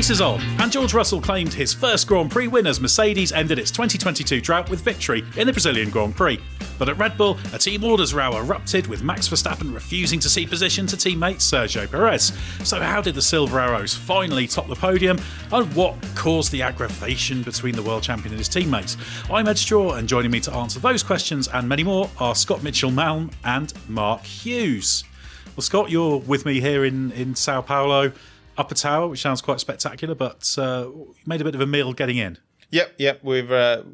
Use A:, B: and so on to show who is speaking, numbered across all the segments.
A: race is on, and George Russell claimed his first Grand Prix win as Mercedes ended its 2022 drought with victory in the Brazilian Grand Prix. But at Red Bull, a team orders row erupted with Max Verstappen refusing to cede position to teammate Sergio Perez. So how did the Silver Arrows finally top the podium, and what caused the aggravation between the world champion and his teammates? I'm Edd Straw, and joining me to answer those questions and many more are Scott Mitchell-Malm and Mark Hughes. Well, Scott, you're with me here in Sao Paulo. Upper Tower, which sounds quite spectacular, but you made a bit of a meal getting in.
B: Yep. We're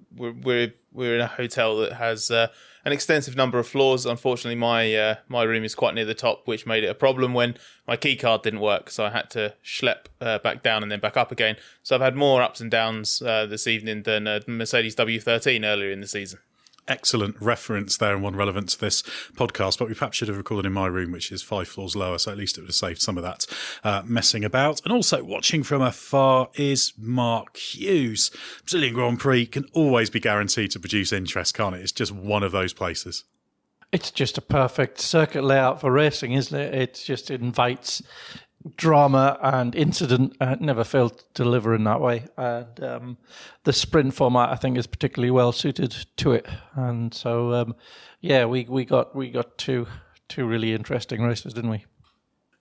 B: in a hotel that has an extensive number of floors. Unfortunately, my room is quite near the top, which made it a problem when my key card didn't work, so I had to schlep back down and then back up again. So I've had more ups and downs this evening than a Mercedes W13 earlier in the season.
A: Excellent reference there and one relevant to this podcast, but we perhaps should have recorded in my room, which is 5 floors lower, so at least it would have saved some of that messing about. And also watching from afar is Mark Hughes. Brazilian Grand Prix can always be guaranteed to produce interest, can't it? It's just one of those places.
C: It's just a perfect circuit layout for racing, isn't it? It invites drama and incident, never failed to deliver in that way. And the sprint format, I think, is particularly well suited to it. And so, we got two really interesting races, didn't we?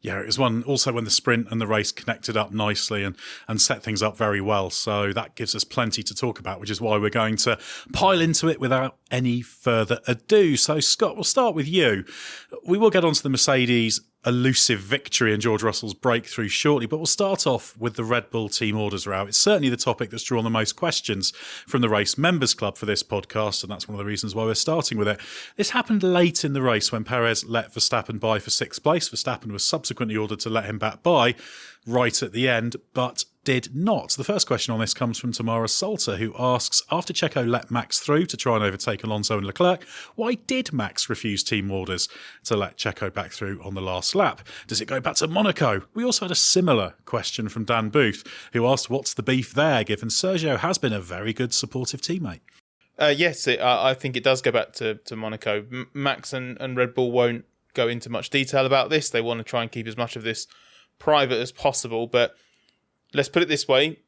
A: Yeah, it was one also when the sprint and the race connected up nicely and set things up very well. So that gives us plenty to talk about, which is why we're going to pile into it without any further ado. So, Scott, we'll start with you. We will get onto the Mercedes elusive victory and George Russell's breakthrough shortly, but we'll start off with the Red Bull team orders row. It's certainly the topic that's drawn the most questions from the race members club for this podcast, and that's one of the reasons why we're starting with it. This happened late in the race when Perez let Verstappen by for 6th place. Verstappen was subsequently ordered to let him back by right at the end, but did not. The first question on this comes from Tamara Salter, who asks, after Checo let Max through to try and overtake Alonso and Leclerc, why did Max refuse team orders to let Checo back through on the last lap? Does it go back to Monaco? We also had a similar question from Dan Booth, who asked what's the beef there, given Sergio has been a very good supportive teammate.
B: Yes, I think it does go back to Monaco. Max and Red Bull won't go into much detail about this. They want to try and keep as much of this private as possible, but let's put it this way.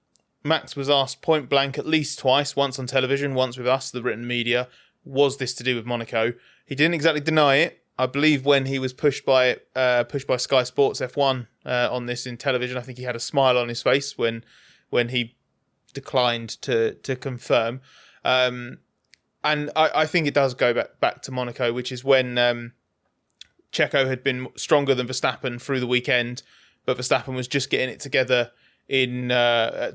B: Max was asked point blank at least twice, once on television, once with us, the written media, was this to do with Monaco? He didn't exactly deny it. I believe when he was pushed by Sky Sports F1 on this in television, I think he had a smile on his face when he declined to confirm. And I think it does go back to Monaco, which is when Checo had been stronger than Verstappen through the weekend, but Verstappen was just getting it together in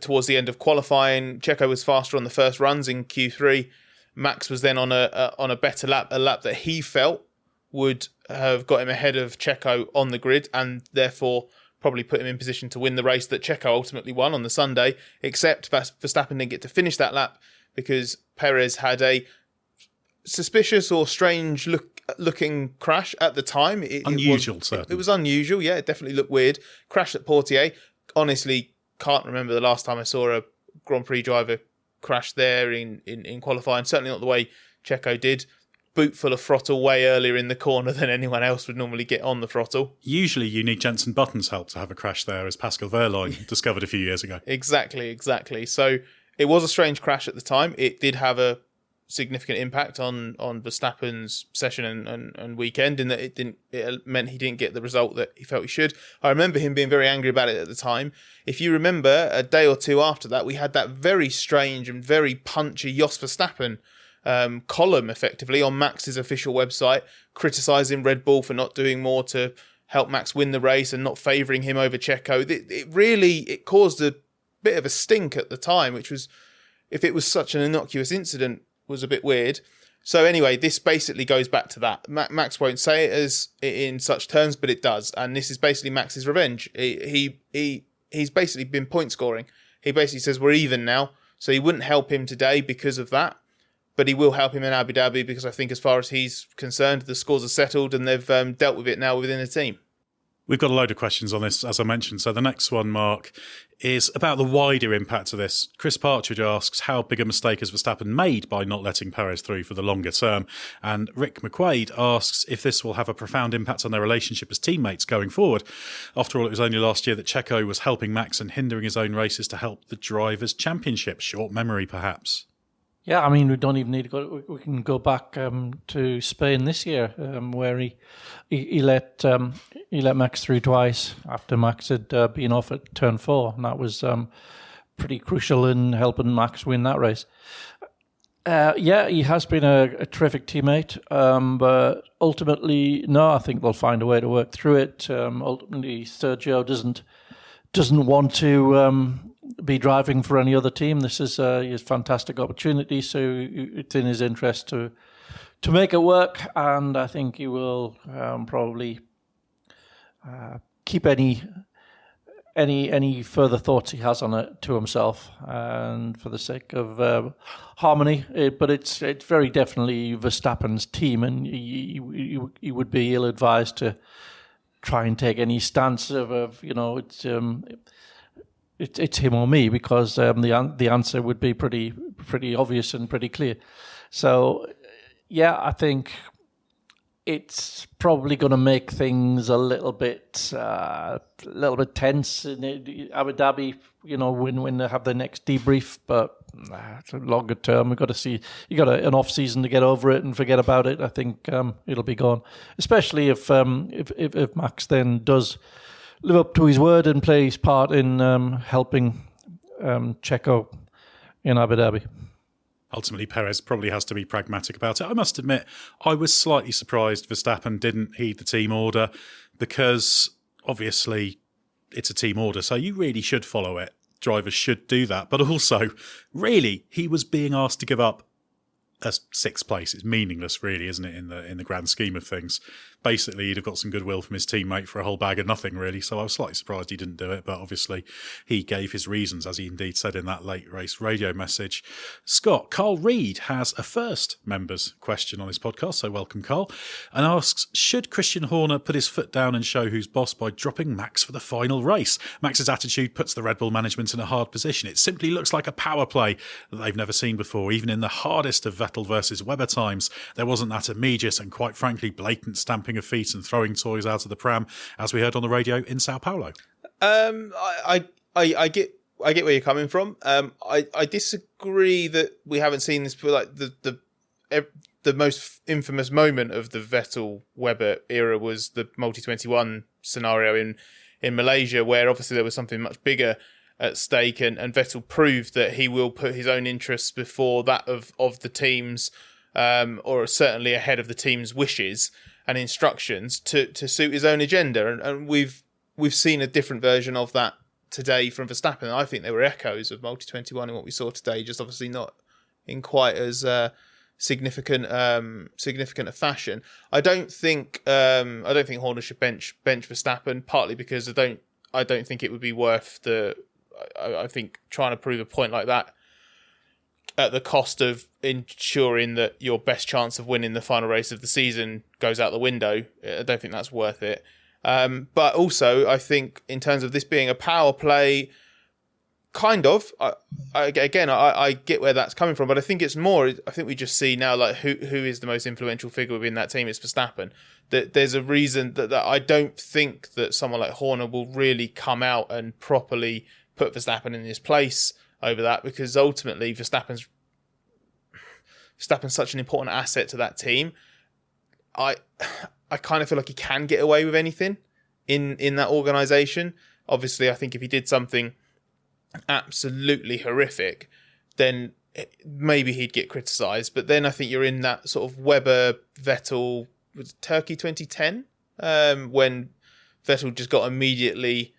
B: towards the end of qualifying. Checo was faster on the first runs in Q3. Max was then on a better lap, a lap that he felt would have got him ahead of Checo on the grid, and therefore probably put him in position to win the race that Checo ultimately won on the Sunday, except Verstappen didn't get to finish that lap because Perez had a suspicious or strange looking crash at the time.
A: Unusual, certainly.
B: It was unusual, yeah. It definitely looked weird. Crashed at Portier. Honestly, can't remember the last time I saw a Grand Prix driver crash there in qualifying. Certainly not the way Checo did. Boot full of throttle way earlier in the corner than anyone else would normally get on the throttle.
A: Usually you need Jenson Button's help to have a crash there, as Pascal Wehrlein discovered a few years ago.
B: Exactly. So it was a strange crash at the time. It did have a significant impact on Verstappen's session and weekend, in that it meant he didn't get the result that he felt he should. I remember him being very angry about it at the time. If you remember, a day or two after that, we had that very strange and very punchy Jos Verstappen column, effectively, on Max's official website, criticising Red Bull for not doing more to help Max win the race and not favouring him over Checo. It caused a bit of a stink at the time, which was, if it was such an innocuous incident, was a bit weird. So anyway, this basically goes back to that. Max won't say it as in such terms, but it does, and this is basically Max's revenge. He's basically been point scoring. He basically says we're even now, so he wouldn't help him today because of that, but he will help him in Abu Dhabi because I think, as far as he's concerned, the scores are settled and they've dealt with it now within the team.
A: We've got a load of questions on this, as I mentioned. So the next one, Mark, is about the wider impact of this. Chris Partridge asks, how big a mistake has Verstappen made by not letting Perez through for the longer term? And Rick McQuaid asks if this will have a profound impact on their relationship as teammates going forward. After all, it was only last year that Checo was helping Max and hindering his own races to help the Drivers' Championship. Short memory, perhaps.
C: Yeah, I mean, we don't even need to go. We can go back to Spain this year, where he let Max through twice after Max had been off at turn 4, and that was pretty crucial in helping Max win that race. Yeah, he has been a terrific teammate, but ultimately, no, I think they'll find a way to work through it. Ultimately, Sergio doesn't want to be driving for any other team. This is a fantastic opportunity, so it's in his interest to make it work, and I think he will probably keep any further thoughts he has on it to himself, and for the sake of harmony. But it's very definitely Verstappen's team, and he would be ill-advised to try and take any stance of it's him or me, because the answer would be pretty obvious and pretty clear. So, yeah, I think it's probably going to make things a little bit tense in Abu Dhabi, when they have their next debrief. But it's a longer term. We've got to see. You got an off season to get over it and forget about it. I think it'll be gone, especially if Max then does live up to his word and play his part in helping Checo in Abu Dhabi.
A: Ultimately, Perez probably has to be pragmatic about it. I must admit, I was slightly surprised Verstappen didn't heed the team order, because obviously it's a team order, so you really should follow it. Drivers should do that. But also, really, he was being asked to give up a sixth place. It's meaningless, really, isn't it, in the grand scheme of things? Basically, he'd have got some goodwill from his teammate for a whole bag of nothing, really. So I was slightly surprised he didn't do it, but obviously he gave his reasons, as he indeed said in that late race radio message. Scott, Carl Reed has a first members question on his podcast, so welcome, Carl, and asks, should Christian Horner put his foot down and show who's boss by dropping Max for the final race? Max's attitude puts the Red Bull management in a hard position. It simply looks like a power play that they've never seen before. Even in the hardest of Vettel versus Webber times, there wasn't that immediate and quite frankly blatant stamping of feet and throwing toys out of the pram, as we heard on the radio in Sao Paulo.
B: I get where you're coming from. I disagree that we haven't seen this. Like the most infamous moment of the Vettel Webber era was the Multi-21 scenario in Malaysia, where obviously there was something much bigger at stake, and Vettel proved that he will put his own interests before that of the team's, or certainly ahead of the team's wishes and instructions to suit his own agenda. And we've seen a different version of that today from Verstappen. I think there were echoes of Multi-21 in what we saw today, just obviously not in quite as significant a fashion. I don't think Horner should bench Verstappen, partly because I don't think it would be worth I think trying to prove a point like that at the cost of ensuring that your best chance of winning the final race of the season goes out the window. I don't think that's worth it. But also, I think in terms of this being a power play, kind of, I get where that's coming from, but I think it's more, I think we just see now like who is the most influential figure within that team. It's Verstappen. That there's a reason that I don't think that someone like Horner will really come out and properly put Verstappen in his place over that, because ultimately Verstappen's such an important asset to that team. I kind of feel like he can get away with anything in that organisation. Obviously, I think if he did something absolutely horrific, then maybe he'd get criticised. But then I think you're in that sort of Webber, Vettel, was Turkey 2010, when Vettel just got immediately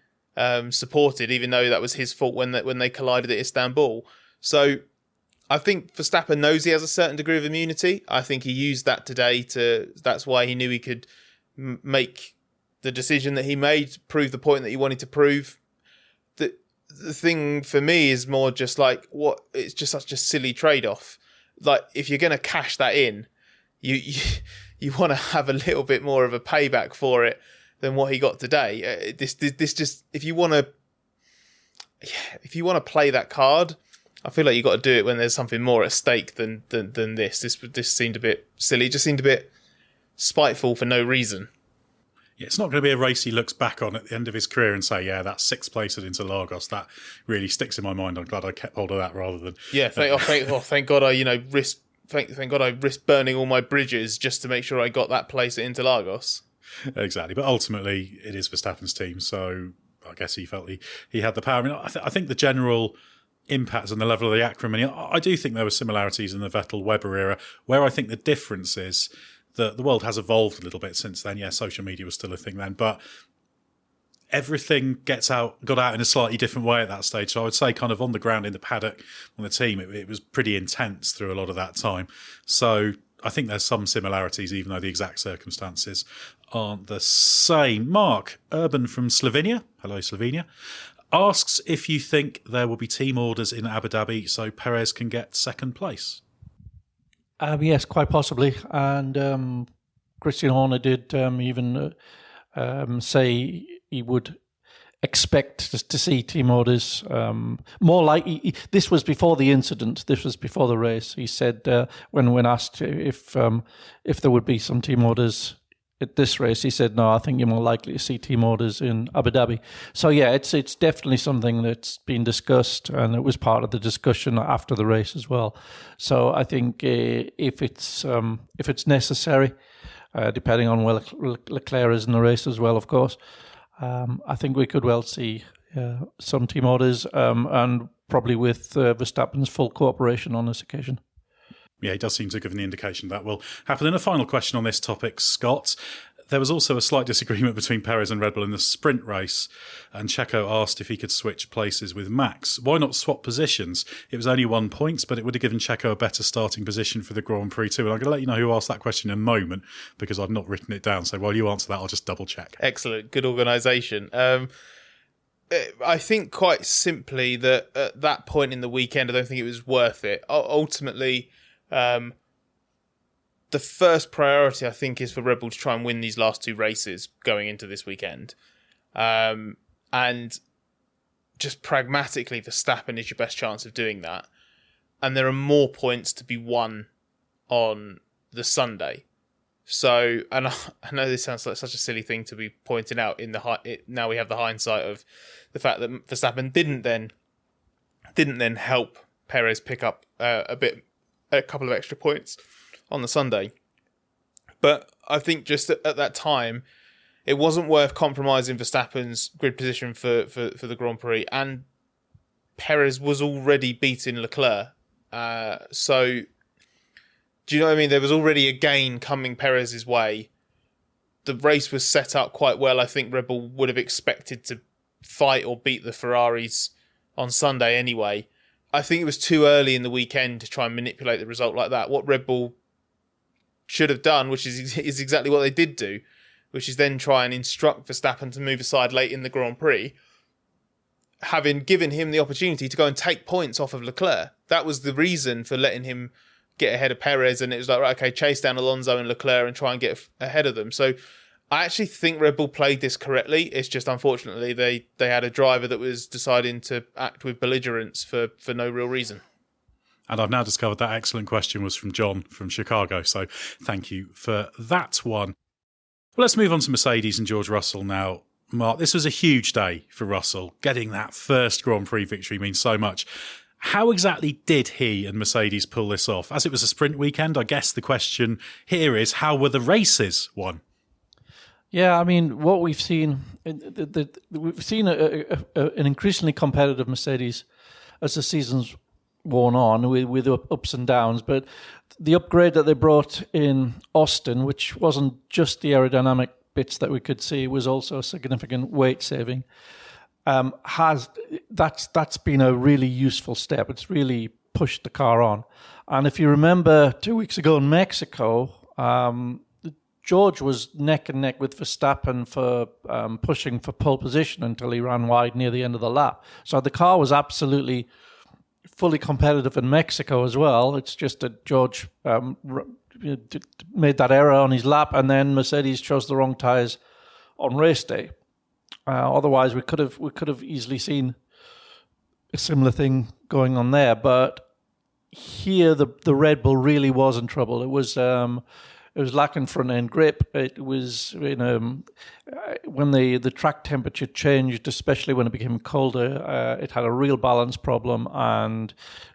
B: supported, even though that was his fault when they collided at Istanbul. So I think Verstappen knows he has a certain degree of immunity. I think he used that today that's why he knew he could make the decision that he made, prove the point that he wanted to prove. The thing for me is more just like, it's just such a silly trade-off. Like, if you're going to cash that in, you want to have a little bit more of a payback for it. than what he got today. This just if you want to play that card, I feel like you got to do it when there's something more at stake than this. This seemed a bit silly. It just seemed a bit spiteful for no reason.
A: Yeah, it's not going to be a race he looks back on at the end of his career and say, yeah, that sixth place at Interlagos, that really sticks in my mind. I'm glad I kept hold of that rather than...
B: Yeah, thank God I thank God I risked burning all my bridges just to make sure I got that place at Interlagos.
A: Exactly, but ultimately it is Verstappen's team, so I guess he felt he had the power. I mean, I think the general impacts on the level of the acrimony, I do think there were similarities in the Vettel-Webber era, where I think the difference is that the world has evolved a little bit since then. Yeah, social media was still a thing then, but everything got out in a slightly different way at that stage. So I would say kind of on the ground in the paddock on the team, it was pretty intense through a lot of that time. So I think there's some similarities, even though the exact circumstances aren't the same. Mark Urban from Slovenia, hello Slovenia, asks if you think there will be team orders in Abu Dhabi so Perez can get second place.
C: Yes, quite possibly. And Christian Horner did even say he would expect to see team orders. More like this was before the incident. This was before the race. He said when asked if there would be some team orders at this race, he said, no, I think you're more likely to see team orders in Abu Dhabi. So yeah, it's definitely something that's been discussed, and it was part of the discussion after the race as well. So I think if it's necessary, depending on where Leclerc is in the race as well, of course, I think we could well see some team orders, and probably with Verstappen's full cooperation on this occasion.
A: Yeah, he does seem to have given the indication that will happen. And a final question on this topic, Scott. There was also a slight disagreement between Perez and Red Bull in the sprint race, and Checo asked if he could switch places with Max. Why not swap positions? It was only 1 point, but it would have given Checo a better starting position for the Grand Prix too. And I'm going to let you know who asked that question in a moment, because I've not written it down. So while you answer that, I'll just double check.
B: Excellent. Good organisation. I think quite simply that at that point in the weekend, I don't think it was worth it. Ultimately, the first priority, I think, is for Red Bull to try and win these last two races going into this weekend. And just pragmatically, Verstappen is your best chance of doing that. And there are more points to be won on the Sunday. So, and I know this sounds like such a silly thing to be pointing out now we have the hindsight of the fact that Verstappen didn't then help Perez pick up a couple of extra points on the Sunday. But I think just at that time, it wasn't worth compromising Verstappen's grid position for the Grand Prix, and Perez was already beating Leclerc. So, do you know what I mean? There was already a gain coming Perez's way. The race was set up quite well. I think Red Bull would have expected to fight or beat the Ferraris on Sunday anyway. I think it was too early in the weekend to try and manipulate the result like that. What Red Bull should have done, which is exactly what they did do, which is then try and instruct Verstappen to move aside late in the Grand Prix, having given him the opportunity to go and take points off of Leclerc. That was the reason for letting him get ahead of Perez, and it was like, right, okay, chase down Alonso and Leclerc and try and get ahead of them. So I actually think Red Bull played this correctly. It's just, unfortunately, they had a driver that was deciding to act with belligerence for no real reason.
A: And I've now discovered that excellent question was from John from Chicago. So thank you for that one. Well, let's move on to Mercedes and George Russell now. Mark, this was a huge day for Russell. Getting that first Grand Prix victory means so much. How exactly did he and Mercedes pull this off? As it was a sprint weekend, I guess the question here is, how were the races won?
C: Yeah, I mean, what we've seen, we've seen an increasingly competitive Mercedes as the season's worn on, with ups and downs. But the upgrade that they brought in Austin, which wasn't just the aerodynamic bits that we could see, was also a significant weight saving. That's been a really useful step. It's really pushed the car on. And if you remember 2 weeks ago in Mexico, George was neck and neck with Verstappen for pushing for pole position until he ran wide near the end of the lap. So the car was absolutely fully competitive in Mexico as well. It's just that George made that error on his lap, and then Mercedes chose the wrong tyres on race day. Otherwise, we could have easily seen a similar thing going on there. But here, the Red Bull really was in trouble. It was lacking front end grip. It was when the track temperature changed, especially when it became colder. It had a real balance problem, and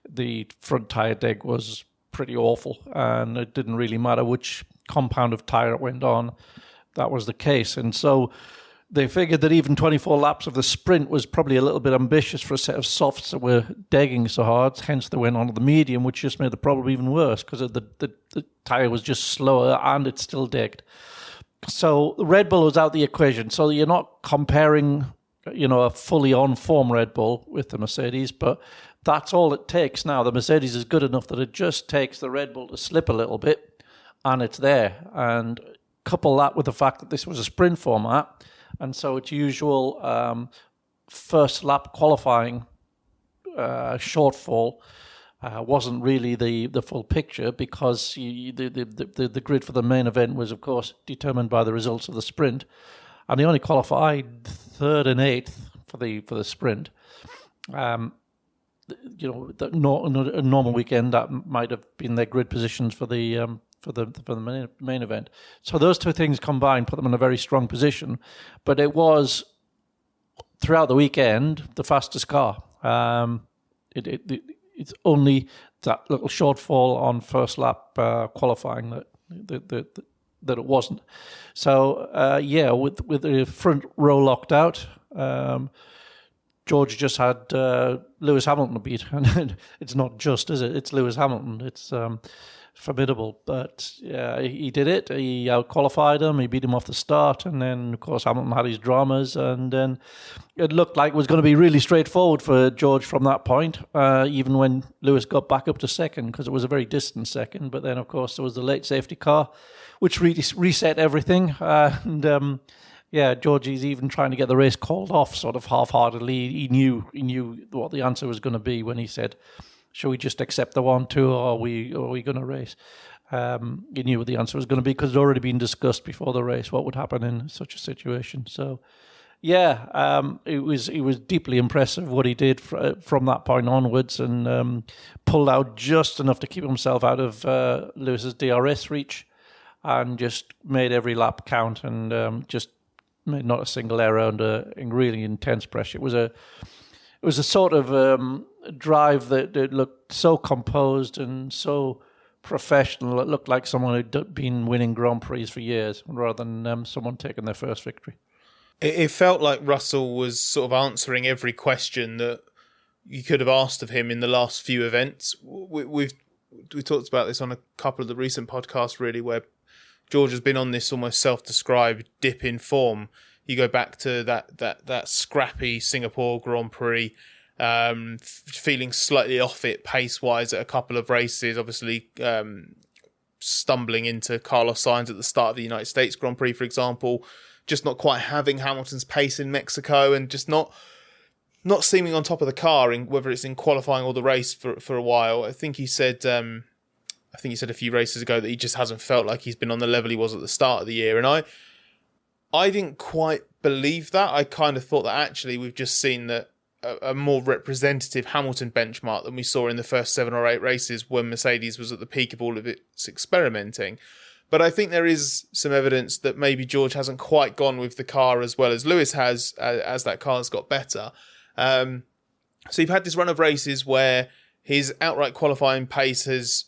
C: the front tire deg was pretty awful. And it didn't really matter which compound of tire it went on. That was the case, and so they figured that even 24 laps of the sprint was probably a little bit ambitious for a set of softs that were degging so hard. Hence, they went on to the medium, which just made the problem even worse because the tyre was just slower and it still degged. So Red Bull was out the equation. So you're not comparing, a fully on form Red Bull with the Mercedes, but that's all it takes now. The Mercedes is good enough that it just takes the Red Bull to slip a little bit, and it's there. And couple that with the fact that this was a sprint format. And so its usual first lap qualifying shortfall wasn't really the full picture because the grid for the main event was, of course, determined by the results of the sprint. And they only qualified 3rd and 8th for the sprint. A normal weekend, that might have been their grid positions for the main event. So those two things combined put them in a very strong position. But it was, throughout the weekend, the fastest car. It's only that little shortfall on first lap qualifying that it wasn't. So, with the front row locked out, George just had Lewis Hamilton beat. And it's not just, is it? It's Lewis Hamilton. It's formidable, but he did it. He out-qualified him. He beat him off the start, and then, of course, Hamilton had his dramas, and then it looked like it was going to be really straightforward for George from that point, even when Lewis got back up to second, because it was a very distant second. But then, of course, there was the late safety car, which reset everything, and George is even trying to get the race called off sort of half-heartedly. He knew what the answer was going to be when he said, should we just accept the 1-2 or are we going to race? He knew what the answer was going to be because it had already been discussed before the race what would happen in such a situation. So, it was deeply impressive what he did from that point onwards, and pulled out just enough to keep himself out of Lewis's DRS reach, and just made every lap count, and just made not a single error under really intense pressure. It was a sort of drive that looked so composed and so professional. It looked like someone who'd been winning Grand Prix for years rather than someone taking their first victory.
B: It felt like Russell was sort of answering every question that you could have asked of him in the last few events. We talked about this on a couple of the recent podcasts, really, where George has been on this almost self-described dip in form. You go back to that scrappy Singapore Grand Prix, feeling slightly off it pace-wise at a couple of races, obviously stumbling into Carlos Sainz at the start of the United States Grand Prix, for example, just not quite having Hamilton's pace in Mexico, and just not seeming on top of the car, whether it's in qualifying or the race for a while. I think he said a few races ago that he just hasn't felt like he's been on the level he was at the start of the year, and I didn't quite believe that. I kind of thought that actually we've just seen that a more representative Hamilton benchmark than we saw in the first 7 or 8 races when Mercedes was at the peak of all of its experimenting. But I think there is some evidence that maybe George hasn't quite gone with the car as well as Lewis has, as that car's got better. So you've had this run of races where his outright qualifying pace has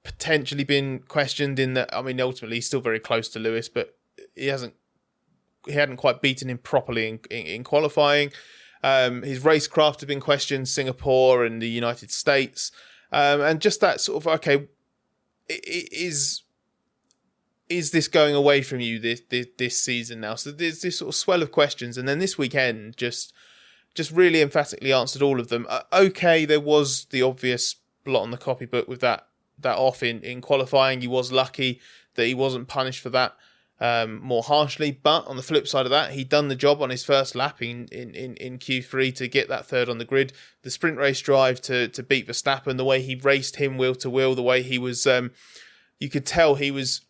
B: potentially been questioned in that, I mean, ultimately he's still very close to Lewis, but he hadn't quite beaten him properly in qualifying. His racecraft had been questioned, Singapore and the United States. And just that sort of, okay, is this going away from you this season now? So there's this sort of swell of questions. And then this weekend just really emphatically answered all of them. Okay, there was the obvious blot on the copybook with that off in qualifying. He was lucky that he wasn't punished for that more harshly, but on the flip side of that, he'd done the job on his first lap in Q3 to get that third on the grid. The sprint race drive to beat Verstappen, the way he raced him wheel to wheel, the way he was, you could tell he was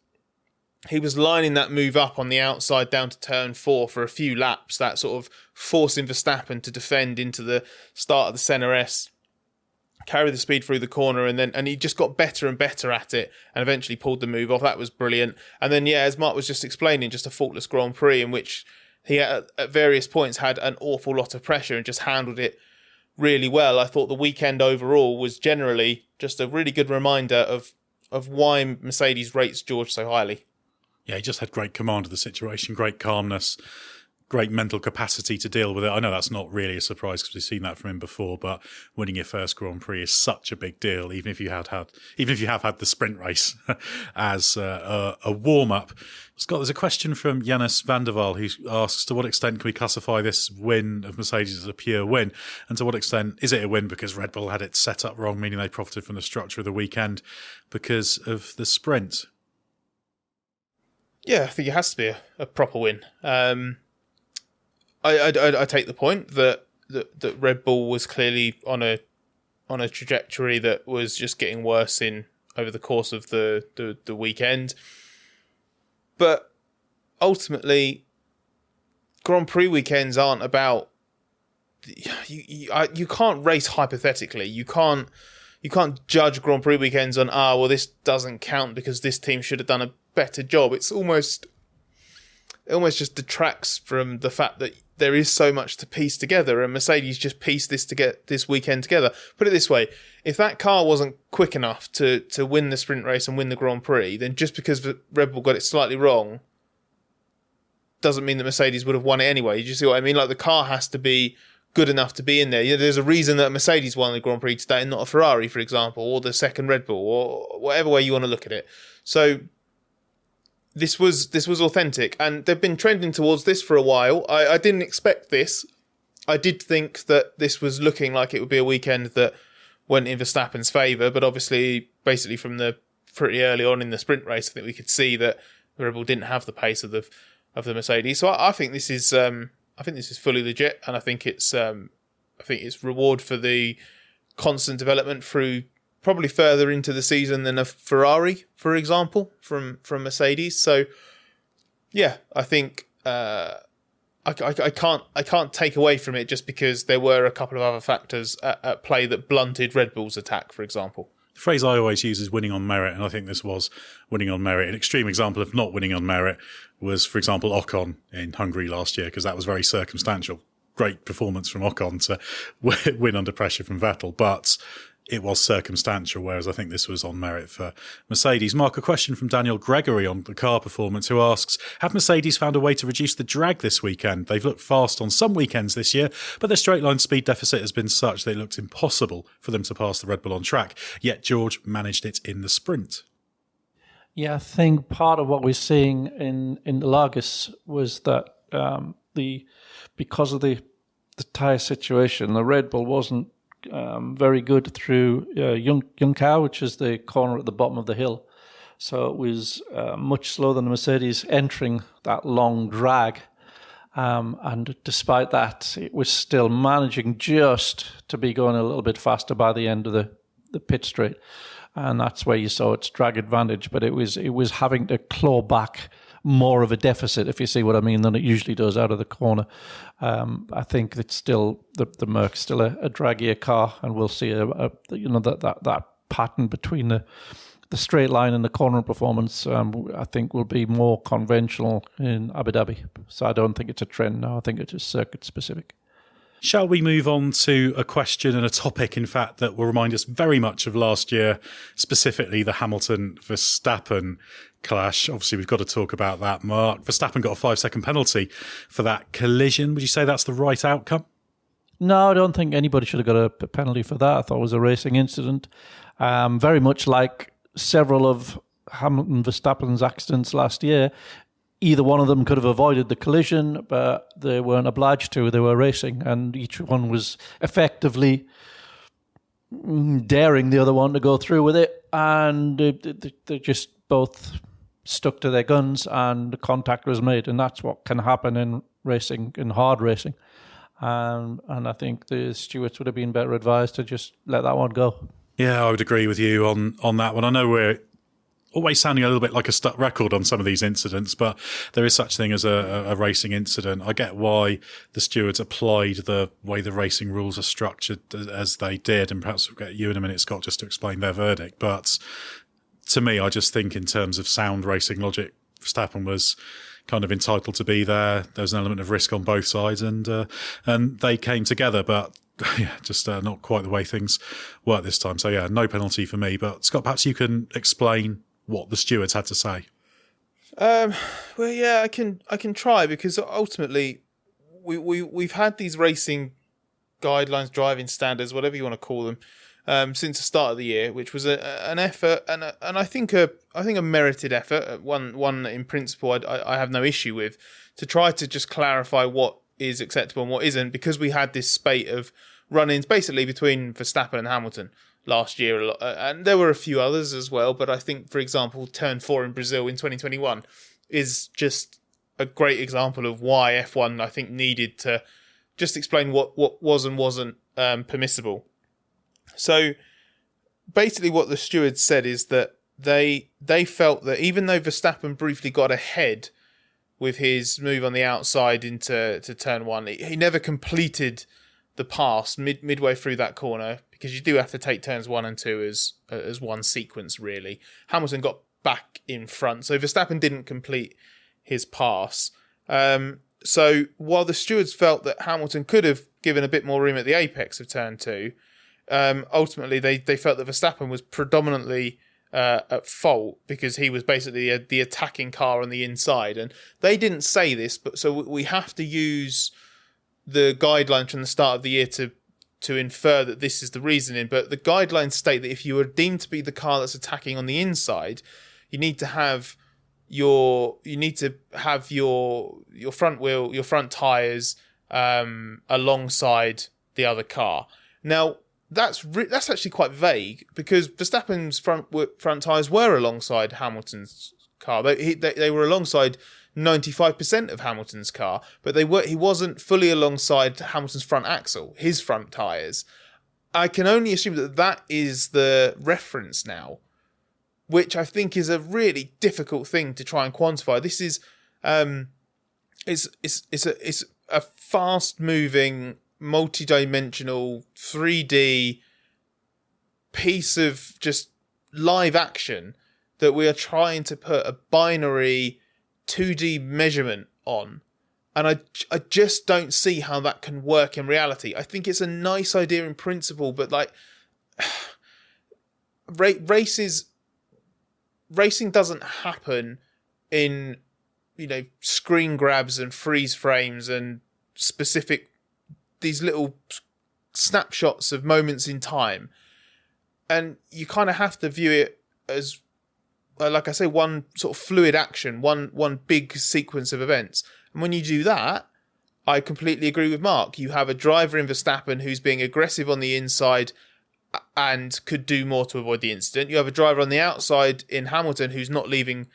B: he was lining that move up on the outside down to turn 4 for a few laps, that sort of forcing Verstappen to defend into the start of the centre S, carry the speed through the corner, and he just got better and better at it and eventually pulled the move off. That was brilliant. And then, as Mark was just explaining, just a faultless Grand Prix in which he at various points had an awful lot of pressure and just handled it really well. I thought the weekend overall was generally just a really good reminder of why Mercedes rates George so highly.
A: Yeah, he just had great command of the situation, great calmness, great mental capacity to deal with it. I know that's not really a surprise because we've seen that from him before, but winning your first Grand Prix is such a big deal, even if you have had the sprint race as a warm up. Scott, there's a question from Janus van der Waal who asks, to what extent can we classify this win of Mercedes as a pure win? And to what extent is it a win because Red Bull had it set up wrong, meaning they profited from the structure of the weekend because of the sprint?
B: Yeah, I think it has to be a proper win. I take the point that Red Bull was clearly on a trajectory that was just getting worse over the course of the weekend. But ultimately, Grand Prix weekends aren't about. You can't race hypothetically. You can't judge Grand Prix weekends on this doesn't count because this team should have done a better job. It almost just detracts from the fact that there is so much to piece together, and Mercedes just pieced this weekend together. Put it this way, if that car wasn't quick enough to win the sprint race and win the Grand Prix, then just because Red Bull got it slightly wrong doesn't mean that Mercedes would have won it anyway. Do you see what I mean? Like, the car has to be good enough to be in there. There's a reason that Mercedes won the Grand Prix today and not a Ferrari, for example, or the second Red Bull, or whatever way you want to look at it. So this was authentic, and they've been trending towards this for a while. I didn't expect this. I did think that this was looking like it would be a weekend that went in Verstappen's favour, but obviously, basically from the pretty early on in the sprint race, I think we could see that Red Bull didn't have the pace of the Mercedes. So I think this is fully legit, and I think it's reward for the constant development through probably further into the season than a Ferrari, for example, from Mercedes. So, yeah, I think I can't take away from it just because there were a couple of other factors at play that blunted Red Bull's attack, for example.
A: The phrase I always use is winning on merit, and I think this was winning on merit. An extreme example of not winning on merit was, for example, Ocon in Hungary last year, because that was very circumstantial. Great performance from Ocon to win under pressure from Vettel, but it was circumstantial, whereas I think this was on merit for Mercedes. Mark, a question from Daniel Gregory on the car performance, who asks, have Mercedes found a way to reduce the drag this weekend? They've looked fast on some weekends this year, but their straight line speed deficit has been such that it looked impossible for them to pass the Red Bull on track, yet George managed it in the sprint.
C: Yeah, I think part of what we're seeing in the Lagos was that because of the tyre situation, the Red Bull wasn't very good through Junção, which is the corner at the bottom of the hill. So it was much slower than the Mercedes entering that long drag. And despite that, it was still managing just to be going a little bit faster by the end of the pit straight. And that's where you saw its drag advantage. But it was having to claw back more of a deficit, if you see what I mean, than it usually does out of the corner. I think it's still the Merc's still a draggier car, and we'll see that pattern between the straight line and the corner performance. I think will be more conventional in Abu Dhabi. So I don't think it's a trend now. I think it's just circuit specific.
A: Shall we move on to a question and a topic, in fact, that will remind us very much of last year, specifically the Hamilton-Verstappen clash? Obviously, we've got to talk about that, Mark. Verstappen got a 5-second penalty for that collision. Would you say that's the right outcome?
C: No, I don't think anybody should have got a penalty for that. I thought it was a racing incident. Very much like several of Hamilton-Verstappen's accidents last year. Either one of them could have avoided the collision, but they weren't obliged to. They were racing, and each one was effectively daring the other one to go through with it. And they just both stuck to their guns, and the contact was made. And that's what can happen in racing, in hard racing. And I think the stewards would have been better advised to just let that one go.
A: Yeah, I would agree with you on that one. I know we're always sounding a little bit like a stuck record on some of these incidents, but there is such thing as a racing incident. I get why the stewards applied the way the racing rules are structured as they did, and perhaps we'll get you in a minute, Scott, just to explain their verdict. But to me, I just think in terms of sound racing logic, Verstappen was kind of entitled to be there. There's an element of risk on both sides, and they came together, but yeah, just not quite the way things work this time. So yeah, no penalty for me. But Scott, perhaps you can explain what the stewards had to say.
B: Well, yeah, I can try, because ultimately we've had these racing guidelines, driving standards, whatever you want to call them, since the start of the year, which was an effort and I think a merited effort, one in principle I have no issue with, to try to just clarify what is acceptable and what isn't, because we had this spate of run-ins basically between Verstappen and Hamilton last year, and there were a few others as well, but I think, for example, Turn 4 in Brazil in 2021 is just a great example of why F1, I think, needed to just explain what was and wasn't permissible. So basically what the stewards said is that they felt that even though Verstappen briefly got ahead with his move on the outside into Turn 1, he never completed the pass midway through that corner, because you do have to take turns 1 and 2 as one sequence, really. Hamilton got back in front, so Verstappen didn't complete his pass. So while the stewards felt that Hamilton could have given a bit more room at the apex of Turn 2, ultimately they felt that Verstappen was predominantly at fault, because he was basically the attacking car on the inside. And they didn't say this, but so we have to use the guidelines from the start of the year to infer that this is the reasoning. But the guidelines state that if you are deemed to be the car that's attacking on the inside, you need to have your front wheel, your front tyres alongside the other car. Now that's actually quite vague, because Verstappen's front tyres were alongside Hamilton's car. They were alongside 95% of Hamilton's car, but he wasn't fully alongside Hamilton's front axle, his front tyres. I can only assume that is the reference now, which I think is a really difficult thing to try and quantify. This is it's a fast-moving, multi-dimensional, 3D piece of just live action that we are trying to put a binary 2D measurement on. And I just don't see how that can work in reality. I think it's a nice idea in principle, but like racing doesn't happen in, screen grabs and freeze frames and specific, these little snapshots of moments in time. And you kind of have to view it as, like I say, one sort of fluid action, one big sequence of events. And when you do that, I completely agree with Mark. You have a driver in Verstappen who's being aggressive on the inside and could do more to avoid the incident. You have a driver on the outside in Hamilton who's not leaving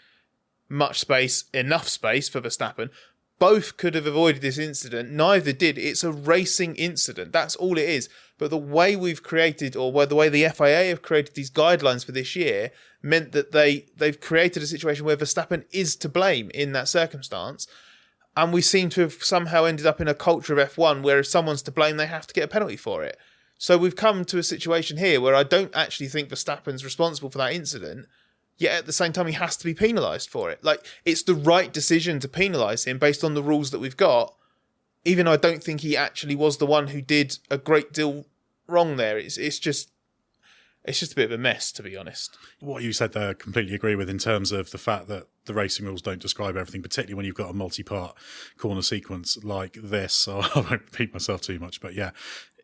B: enough space for Verstappen. Both could have avoided this incident. Neither did. It's a racing incident. That's all it is. But the way we've created, or the way the FIA have created these guidelines for this year, meant that they've created a situation where Verstappen is to blame in that circumstance. And we seem to have somehow ended up in a culture of F1 where if someone's to blame, they have to get a penalty for it. So we've come to a situation here where I don't actually think Verstappen's responsible for that incident, yet at the same time he has to be penalised for it. Like, it's the right decision to penalise him based on the rules that we've got, even though I don't think he actually was the one who did a great deal wrong there. It's just a bit of a mess, to be honest.
A: What you said there, I completely agree with, in terms of the fact that the racing rules don't describe everything, particularly when you've got a multi-part corner sequence like this. So I won't repeat myself too much, but yeah,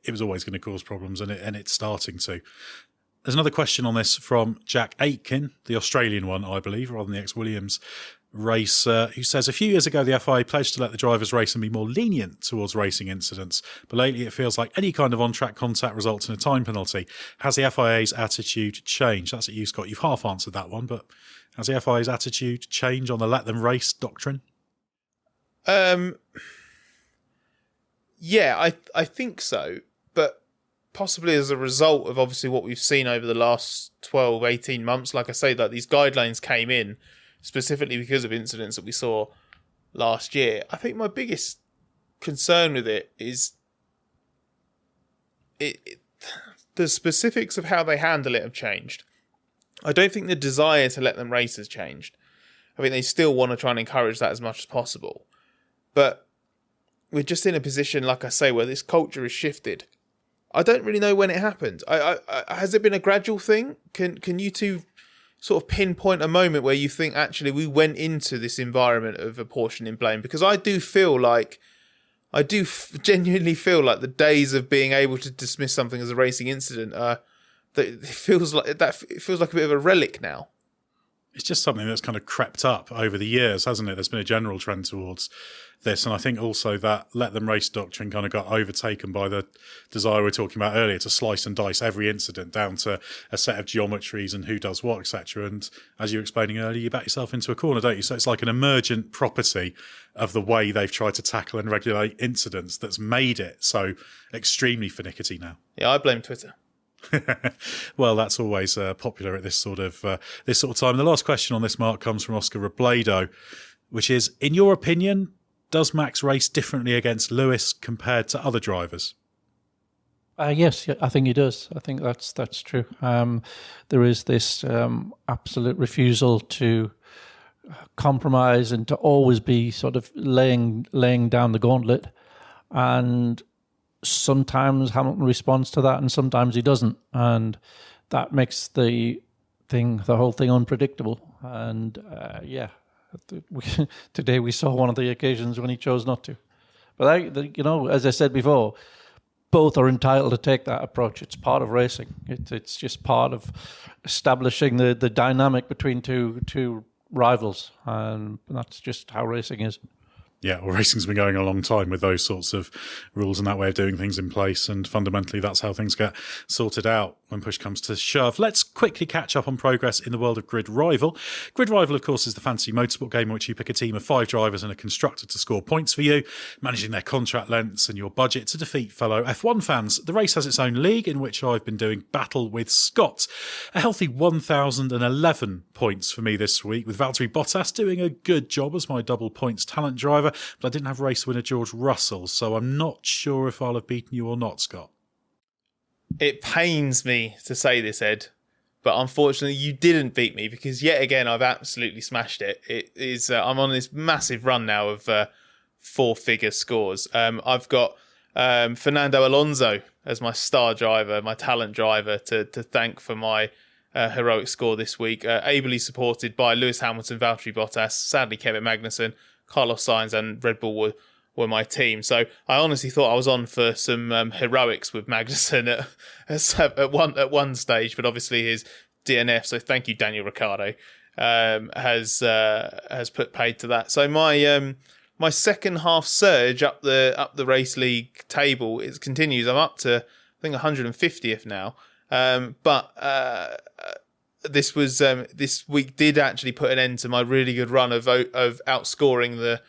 A: it was always going to cause problems, and it's starting to. There's another question on this from Jack Aitken, the Australian one, I believe, rather than the ex-Williams racer, who says, a few years ago, the FIA pledged to let the drivers race and be more lenient towards racing incidents. But lately, it feels like any kind of on-track contact results in a time penalty. Has the FIA's attitude changed? That's at you, Scott. You've half answered that one, but has the FIA's attitude changed on the let them race doctrine?
B: Yeah, I think so. But possibly as a result of obviously what we've seen over the last 12, 18 months. Like I say, that these guidelines came in specifically because of incidents that we saw last year. I think my biggest concern with it is the specifics of how they handle it have changed. I don't think the desire to let them race has changed. I think they still want to try and encourage that as much as possible. But we're just in a position, like I say, where this culture has shifted. I don't really know when it happened. Has it been a gradual thing? Can you two sort of pinpoint a moment where you think, actually, we went into this environment of apportioning blame? Because I do genuinely feel like the days of being able to dismiss something as a racing incident it feels like a bit of a relic now.
A: It's just something that's kind of crept up over the years, hasn't it? There's been a general trend towards this. And I think also that let them race doctrine kind of got overtaken by the desire we were talking about earlier to slice and dice every incident down to a set of geometries and who does what, etc. And as you were explaining earlier, you back yourself into a corner, don't you? So it's like an emergent property of the way they've tried to tackle and regulate incidents that's made it so extremely finicky now.
B: Yeah, I blame Twitter.
A: Well, that's always popular at this sort of time. The last question on this, Mark, comes from Oscar Robledo, which is, in your opinion, does Max race differently against Lewis compared to other drivers?
C: Yes, I think he does. I think that's true. There is this absolute refusal to compromise and to always be sort of laying down the gauntlet, and sometimes Hamilton responds to that and sometimes he doesn't, and that makes the whole thing unpredictable. And today we saw one of the occasions when he chose not to. But as I said before, both are entitled to take that approach. It's part of racing. It's just part of establishing the dynamic between two rivals, and that's just how racing is.
A: Yeah, well, racing's been going a long time with those sorts of rules and that way of doing things in place, and fundamentally that's how things get sorted out when push comes to shove. Let's quickly catch up on progress in the world of Grid Rival. Grid Rival, of course, is the fantasy motorsport game in which you pick a team of 5 drivers and a constructor to score points for you, managing their contract lengths and your budget to defeat fellow F1 fans. The race has its own league, in which I've been doing battle with Scott. A healthy 1,011 points for me this week, with Valtteri Bottas doing a good job as my double points talent driver, but I didn't have race winner George Russell, so I'm not sure if I'll have beaten you or not, Scott.
B: It pains me to say this, Ed, but unfortunately you didn't beat me, because yet again I've absolutely smashed it. It is I'm on this massive run now of 4-figure scores. I've got Fernando Alonso as my star driver, my talent driver, to thank for my heroic score this week, ably supported by Lewis Hamilton, Valtteri Bottas, sadly Kevin Magnussen, Carlos Sainz and Red Bull were my team. So I honestly thought I was on for some heroics with Magnussen at one stage, but obviously his DNF, so thank you Daniel Ricciardo, has put paid to that. So my second half surge up the race league table continues. I'm up to I think 150th now. This week did actually put an end to my really good run of outscoring the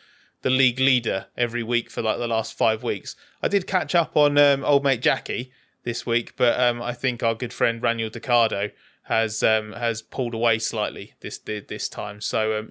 B: league leader every week for like the last 5 weeks. I did catch up on old mate Jackie this week, but I think our good friend Raniel Ricciardo has pulled away slightly this time. So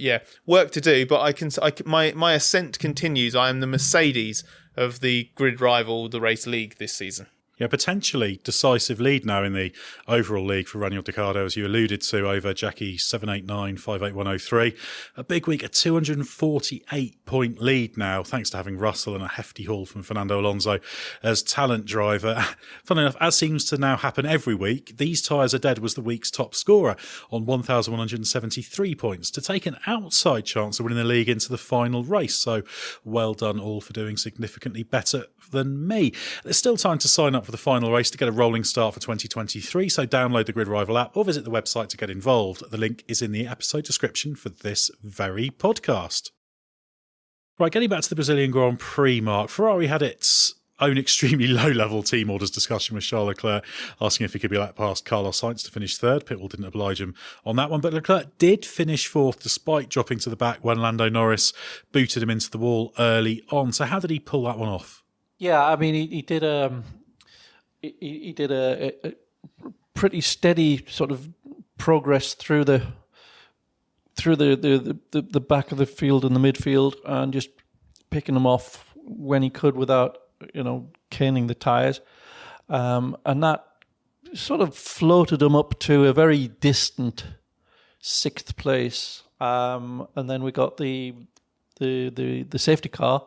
B: work to do, but my ascent continues. I am the Mercedes of the Grid Rival, the race league this season.
A: Yeah, potentially decisive lead now in the overall league for Raniel Ricciardo, as you alluded to, over Jackie 789-58103. A big week, a 248-point lead now, thanks to having Russell and a hefty haul from Fernando Alonso as talent driver. Funnily enough, as seems to now happen every week, These Tyres Are Dead was the week's top scorer on 1,173 points to take an outside chance of winning the league into the final race. So well done all for doing significantly better than me. There's still time to sign up for the final race to get a rolling start for 2023, so download the Grid Rival app or visit the website to get involved. The link is in the episode description for this very podcast. Right, getting back to the Brazilian Grand Prix, Mark, Ferrari had its own extremely low-level team orders discussion with Charles Leclerc, asking if he could be let past Carlos Sainz to finish third. Pitbull didn't oblige him on that one, but Leclerc did finish fourth despite dropping to the back when Lando Norris booted him into the wall early on. So how did he pull that one off?
C: Yeah, I mean, he did he did a pretty steady sort of progress through the back of the field and the midfield, and just picking them off when he could without caning the tyres, and that sort of floated him up to a very distant 6th place, and then we got the safety car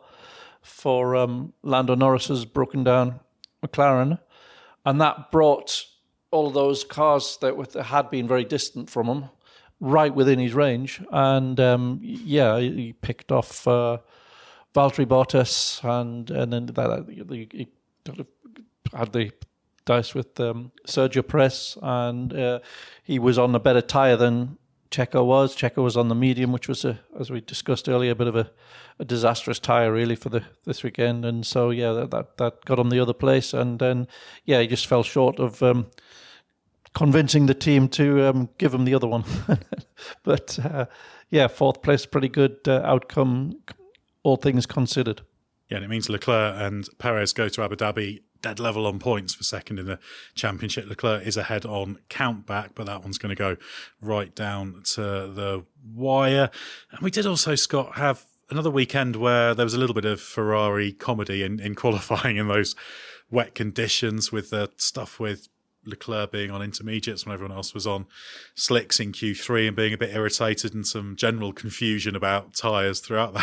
C: for Lando Norris's broken down McLaren, and that brought all of those cars that had been very distant from him right within his range, and he picked off Valtteri Bottas, and then he sort of had the dice with Sergio Perez, and he was on a better tyre than Checo was. Checo was on the medium, which was, as we discussed earlier, a bit of a disastrous tyre really for this weekend, and so that got him the other place, and then he just fell short of convincing the team to give him the other one. But 4th place, pretty good outcome, all things considered.
A: Yeah, and it means Leclerc and Perez go to Abu Dhabi dead level on points for second in the championship. Leclerc is ahead on countback, but that one's going to go right down to the wire. And we did also, Scott, have another weekend where there was a little bit of Ferrari comedy in qualifying in those wet conditions, with the stuff with Leclerc being on intermediates when everyone else was on slicks in Q3 and being a bit irritated, and some general confusion about tyres throughout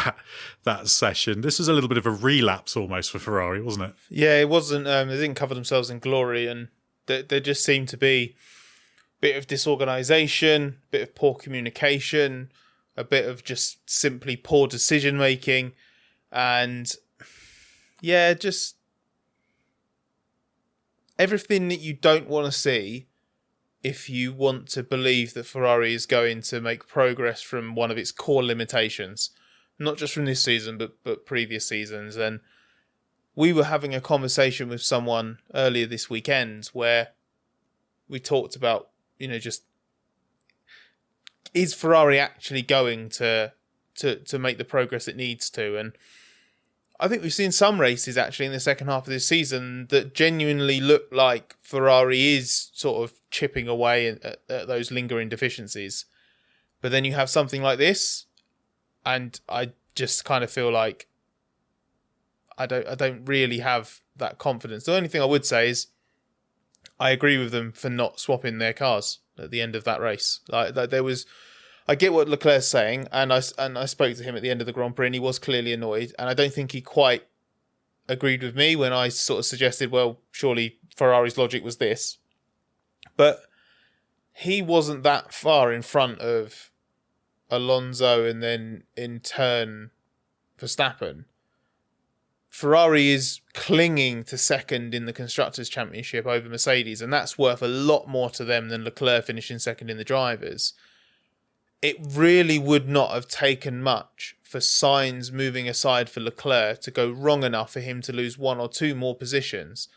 A: that session. This was a little bit of a relapse almost for Ferrari, wasn't it?
B: Yeah, it wasn't. They didn't cover themselves in glory, and there just seemed to be a bit of disorganisation, a bit of poor communication, a bit of just simply poor decision making, and just everything that you don't want to see if you want to believe that Ferrari is going to make progress from one of its core limitations, not just from this season, but previous seasons. And we were having a conversation with someone earlier this weekend where we talked about, just is Ferrari actually going to make the progress it needs to? And I think we've seen some races actually in the second half of this season that genuinely look like Ferrari is sort of chipping away at those lingering deficiencies. But then you have something like this, and I just kind of feel like I don't really have that confidence. The only thing I would say is I agree with them for not swapping their cars at the end of that race. Like there was, I get what Leclerc's saying, and I spoke to him at the end of the Grand Prix, and he was clearly annoyed, and I don't think he quite agreed with me when I sort of suggested, well, surely Ferrari's logic was this. But he wasn't that far in front of Alonso and then in turn Verstappen. Ferrari is clinging to second in the Constructors' Championship over Mercedes, and that's worth a lot more to them than Leclerc finishing second in the Drivers. It really would not have taken much for Sainz moving aside for Leclerc to go wrong enough for him to lose 1 or 2 more positions.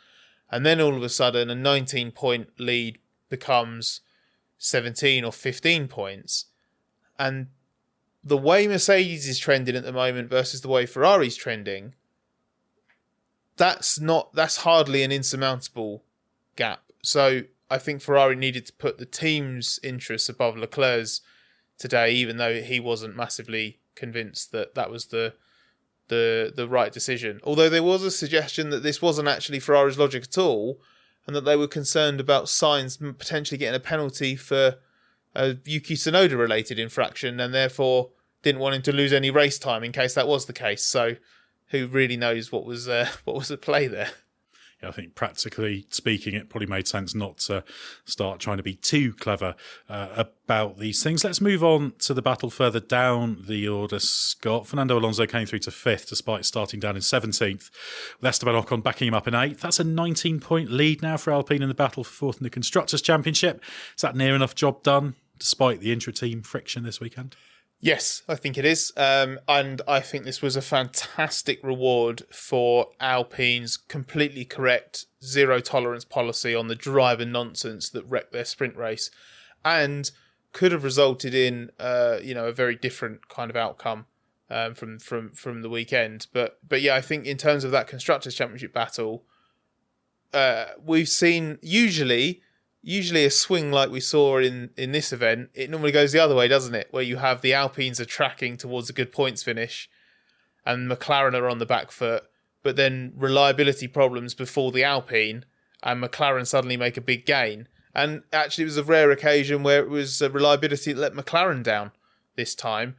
B: And then all of a sudden, a 19-point lead becomes 17 or 15 points. And the way Mercedes is trending at the moment versus the way Ferrari's trending, that's hardly an insurmountable gap. So I think Ferrari needed to put the team's interests above Leclerc's today, even though he wasn't massively convinced that was the right decision. Although there was a suggestion that this wasn't actually Ferrari's logic at all, and that they were concerned about Sainz potentially getting a penalty for a Yuki Tsunoda related infraction, and therefore didn't want him to lose any race time in case that was the case. So who really knows what was at play there?
A: I think practically speaking, it probably made sense not to start trying to be too clever about these things. Let's move on to the battle further down the order, Scott. Fernando Alonso came through to 5th despite starting down in 17th, with Esteban Ocon backing him up in 8th. That's a 19-point lead now for Alpine in the battle for 4th in the Constructors' Championship. Is that near enough job done, despite the intra-team friction this weekend?
B: Yes, I think it is. And I think this was a fantastic reward for Alpine's completely correct zero tolerance policy on the driver nonsense that wrecked their sprint race, and could have resulted in a very different kind of outcome from the weekend. But yeah, I think in terms of that Constructors' Championship battle, we've seen usually a swing like we saw in this event, it normally goes the other way, doesn't it? Where you have the Alpines are tracking towards a good points finish and McLaren are on the back foot, but then reliability problems before the Alpine and McLaren suddenly make a big gain. And actually it was a rare occasion where it was reliability that let McLaren down this time,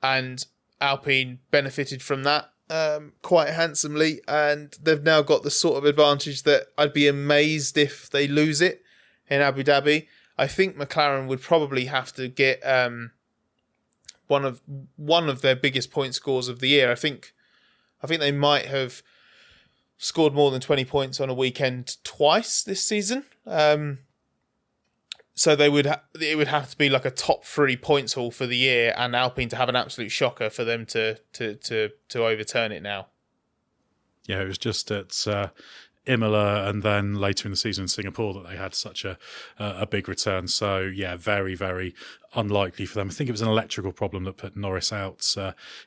B: and Alpine benefited from that quite handsomely, and they've now got the sort of advantage that I'd be amazed if they lose it in Abu Dhabi. I think McLaren would probably have to get one of their biggest point scores of the year. I think they might have scored more than 20 points on a weekend twice this season. So it would have to be like a top 3 points haul for the year, and Alpine to have an absolute shocker for them to overturn it now.
A: Yeah, it was just at Imola and then later in the season in Singapore that they had such a big return. So yeah, very, very unlikely for them. I think it was an electrical problem that put Norris out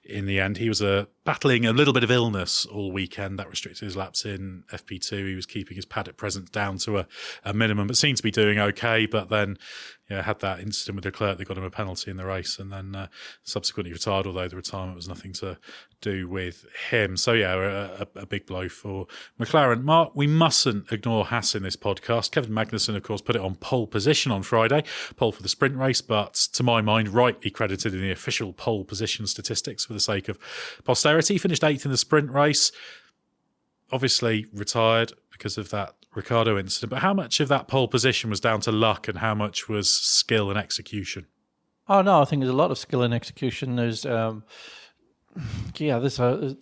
A: in the end. He was battling a little bit of illness all weekend that restricted his laps in FP2. He was keeping his paddock presence down to a minimum, but seemed to be doing okay. But then had that incident with Leclerc that got him a penalty in the race, and then subsequently retired, although the retirement was nothing to do with him. So yeah, a big blow for McLaren. Mark, we mustn't ignore Haas in this podcast. Kevin Magnussen, of course, put it on pole position on Friday, pole for the sprint race, but to my mind, rightly credited in the official pole position statistics for the sake of posterity. Finished 8th in the sprint race, obviously retired because of that Ricciardo incident. But how much of that pole position was down to luck and how much was skill and execution?
C: Oh no, I think there's a lot of skill and execution. There's there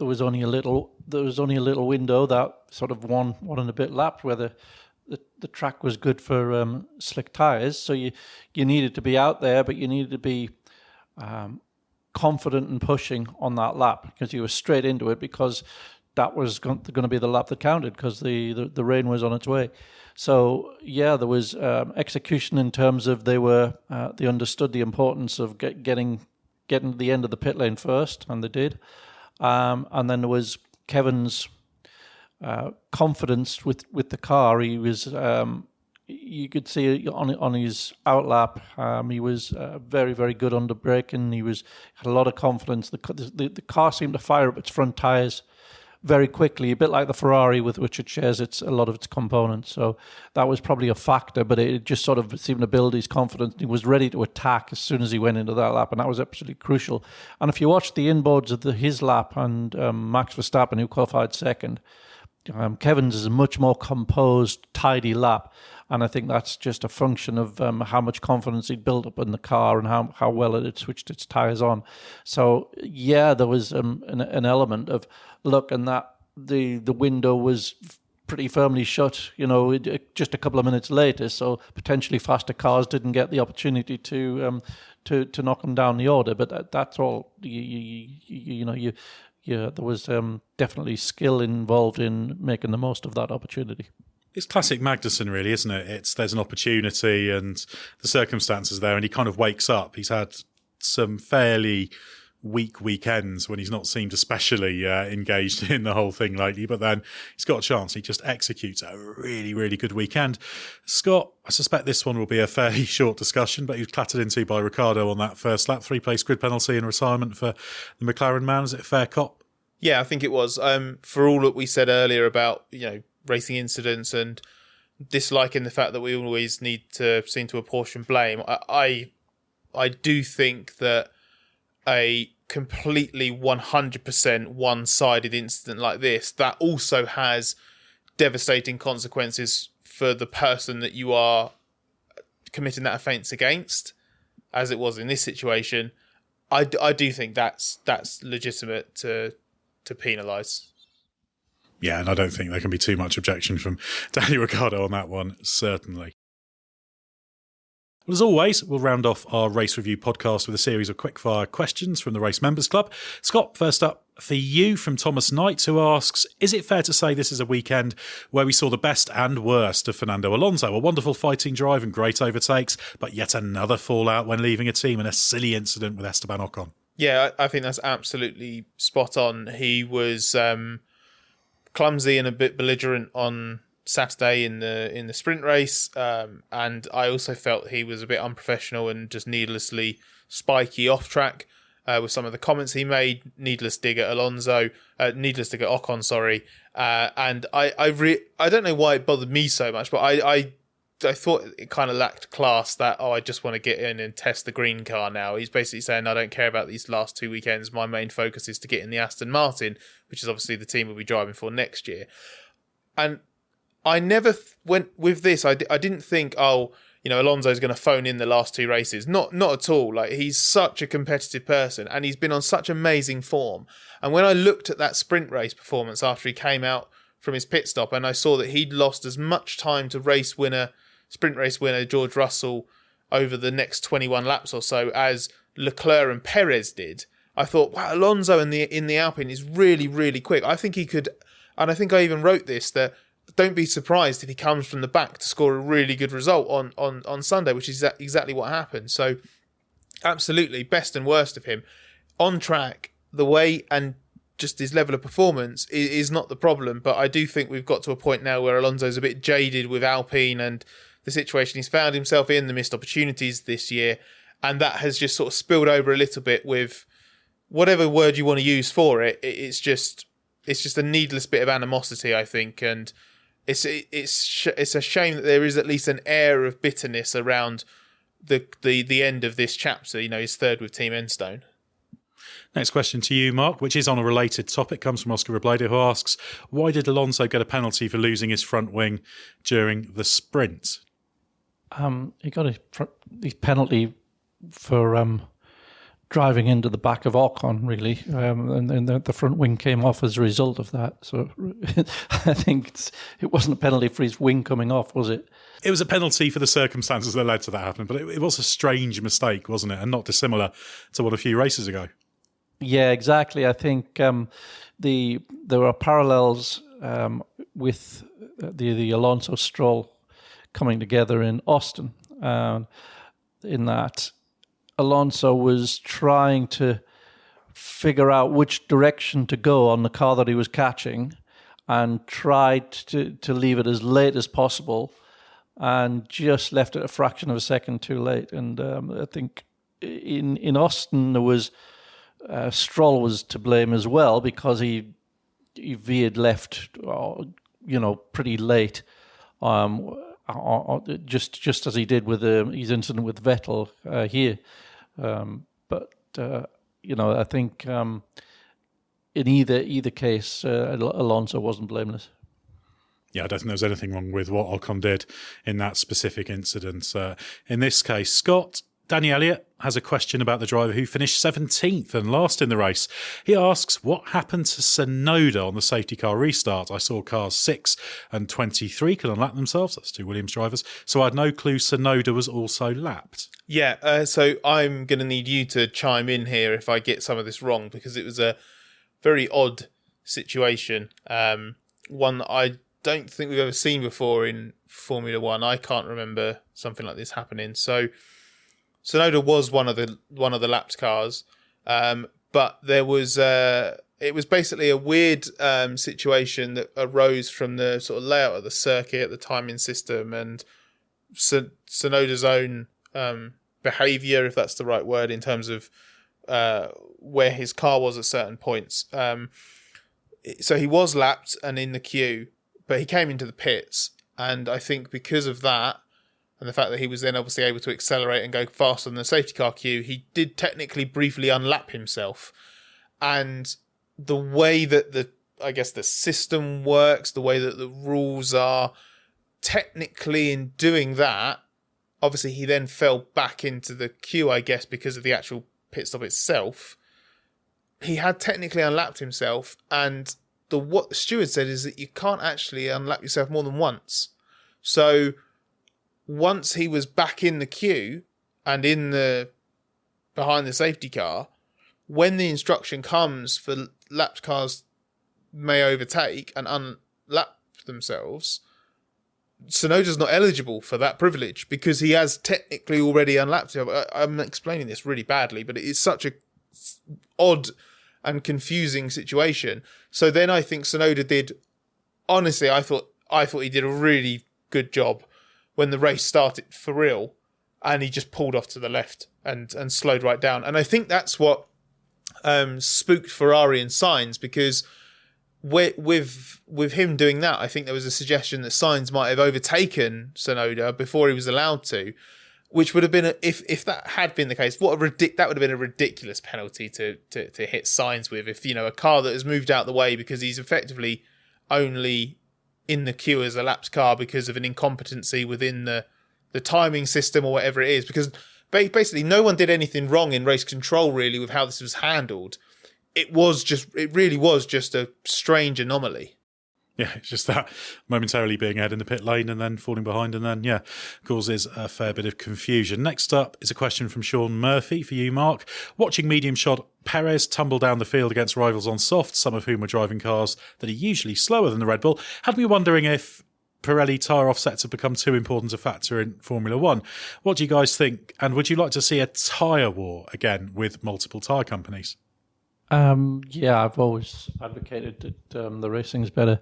C: was only a little window, that sort of one and a bit lap where the track was good for slick tyres. So you needed to be out there, but you needed to be confident and pushing on that lap because you were straight into it, because that was going to be the lap that counted because the rain was on its way. So yeah, there was execution in terms of they understood the importance of getting to the end of the pit lane first, and they did. And then there was Kevin's confidence with the car. He was you could see on his outlap, he was very, very good under braking. He had a lot of confidence. The car seemed to fire up its front tyres very quickly, a bit like the Ferrari with which it shares a lot of its components. So that was probably a factor, but it just sort of seemed to build his confidence. He was ready to attack as soon as he went into that lap, and that was absolutely crucial. And if you watch the inboards of his lap and Max Verstappen, who qualified second, Kevin's is a much more composed, tidy lap. And I think that's just a function of how much confidence he'd built up in the car and how well it had switched its tyres on. So, yeah, there was an element of luck, and that the window was pretty firmly shut, just a couple of minutes later. So potentially faster cars didn't get the opportunity to knock them down the order. But that's all. There was definitely skill involved in making the most of that opportunity.
A: It's classic Magnussen, really, isn't it? There's an opportunity and the circumstances there, and he kind of wakes up. He's had some fairly weak weekends when he's not seemed especially engaged in the whole thing lately, but then he's got a chance. He just executes a really, really good weekend. Scott, I suspect this one will be a fairly short discussion, but he was clattered into by Ricciardo on that first lap. 3-place grid penalty and retirement for the McLaren man. Was it a fair cop?
B: Yeah, I think it was. For all that we said earlier about, racing incidents and disliking the fact that we always need to seem to apportion blame, I do think that a completely 100% one-sided incident like this, that also has devastating consequences for the person that you are committing that offence against, as it was in this situation. I do think that's legitimate to penalise.
A: Yeah, and I don't think there can be too much objection from Daniel Ricciardo on that one, certainly. Well, as always, we'll round off our race review podcast with a series of quickfire questions from the Race Members Club. Scott, first up for you from Thomas Knight, who asks, is it fair to say this is a weekend where we saw the best and worst of Fernando Alonso? A wonderful fighting drive and great overtakes, but yet another fallout when leaving a team and a silly incident with Esteban Ocon.
B: Yeah, I think that's absolutely spot on. He was clumsy and a bit belligerent on Saturday in the sprint race, and I also felt he was a bit unprofessional and just needlessly spiky off track with some of the comments he made. Needless dig at Ocon, sorry. And I don't know why it bothered me so much, but I thought it kind of lacked class that, I just want to get in and test the green car now. He's basically saying, I don't care about these last 2 weekends. My main focus is to get in the Aston Martin, which is obviously the team we'll be driving for next year. And I never went with this. I didn't think, Alonso's going to phone in the last 2 races. Not at all. Like, he's such a competitive person and he's been on such amazing form. And when I looked at that sprint race performance after he came out from his pit stop and I saw that he'd lost as much time to sprint race winner George Russell over the next 21 laps or so as Leclerc and Perez did, I thought, wow, Alonso in the Alpine is really, really quick. I think he could, and I think I even wrote this, that don't be surprised if he comes from the back to score a really good result on Sunday, which is exactly what happened. So absolutely, best and worst of him. On track, the way and just his level of performance is not the problem, but I do think we've got to a point now where Alonso's a bit jaded with Alpine and the situation he's found himself in, the missed opportunities this year, and that has just sort of spilled over a little bit with whatever word you want to use for it. It's just a needless bit of animosity, I think, and it's a shame that there is at least an air of bitterness around the end of this chapter. His third with Team Enstone.
A: Next question to you, Mark, which is on a related topic, comes from Oscar Robledo, who asks, why did Alonso get a penalty for losing his front wing during the sprint?
C: He got his penalty for driving into the back of Ocon, really, and the front wing came off as a result of that. So I think it wasn't a penalty for his wing coming off, was it?
A: It was a penalty for the circumstances that led to that happening, but it was a strange mistake, wasn't it? And not dissimilar to what a few races ago.
C: Yeah, exactly. I think there are parallels with the Alonso Stroll coming together in Austin, in that Alonso was trying to figure out which direction to go on the car that he was catching and tried to leave it as late as possible and just left it a fraction of a second too late. And I think in Austin there was Stroll was to blame as well because he veered left, pretty late, just as he did with his incident with Vettel here. I think in either case, Alonso wasn't blameless.
A: Yeah, I don't think there was anything wrong with what Ocon did in that specific incident. In this case, Scott, Danny Elliott has a question about the driver who finished 17th and last in the race. He asks, what happened to Tsunoda on the safety car restart? I saw cars 6 and 23 could unlap themselves. That's 2 Williams drivers. So I had no clue Tsunoda was also lapped.
B: Yeah, so I'm going to need you to chime in here if I get some of this wrong, because it was a very odd situation. One that I don't think we've ever seen before in Formula One. I can't remember something like this happening. So Tsunoda was one of the lapped cars, but there was it was basically a weird situation that arose from the sort of layout of the circuit, the timing system, and Tsunoda's own behaviour, if that's the right word, in terms of where his car was at certain points. So he was lapped and in the queue, but he came into the pits, and I think because of that, and the fact that he was then obviously able to accelerate and go faster than the safety car queue, he did technically briefly unlap himself. And the way that the system works, the way that the rules are, technically in doing that, obviously he then fell back into the queue, I guess, because of the actual pit stop itself. He had technically unlapped himself, and what the steward said is that you can't actually unlap yourself more than once. So once he was back in the queue and behind the safety car, when the instruction comes for lapped cars may overtake and unlap themselves, Tsunoda's not eligible for that privilege because he has technically already unlapped himself. I'm explaining this really badly, but it is such a odd and confusing situation. So then I think Tsunoda did, honestly, I thought I thought he did a really good job when the race started for real, and he just pulled off to the left and slowed right down. And I think that's what spooked Ferrari and Sainz, because with him doing that, I think there was a suggestion that Sainz might have overtaken Tsunoda before he was allowed to, which would have been, if that had been the case, that would have been a ridiculous penalty to hit Sainz with. If, a car that has moved out the way because he's effectively only in the queue as a lapped car because of an incompetency within the timing system or whatever it is, because basically no one did anything wrong in race control really with how this was handled. It really was just a strange anomaly.
A: Yeah, it's just that momentarily being ahead in the pit lane and then falling behind, and then, causes a fair bit of confusion. Next up is a question from Sean Murphy for you, Mark. Watching medium shot Perez tumble down the field against rivals on soft, some of whom were driving cars that are usually slower than the Red Bull, had me wondering if Pirelli tyre offsets have become too important a factor in Formula One. What do you guys think? And would you like to see a tyre war again with multiple tyre companies?
C: I've always advocated that the racing's better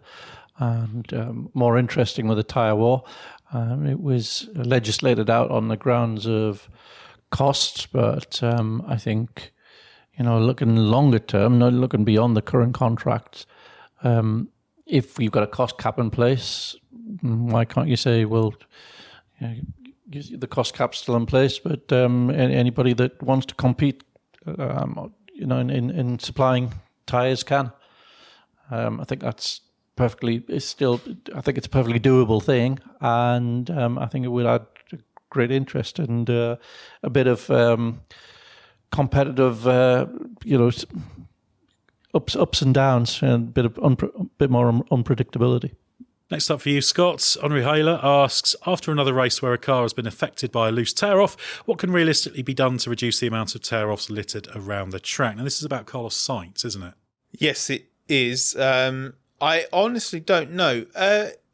C: and more interesting with a tyre war. It was legislated out on the grounds of costs, but I think, looking longer term, not looking beyond the current contracts, if you've got a cost cap in place, why can't you say, well, the cost cap's still in place, but anybody that wants to compete in supplying tyres can. I think it's a perfectly doable thing, and I think it would add great interest and a bit of competitive, ups and downs, and a bit more unpredictability.
A: Next up for you, Scott. Henri Hayler asks, after another race where a car has been affected by a loose tear-off, what can realistically be done to reduce the amount of tear-offs littered around the track? Now, this is about Carlos Sainz, isn't it?
B: Yes, it is. I honestly don't know.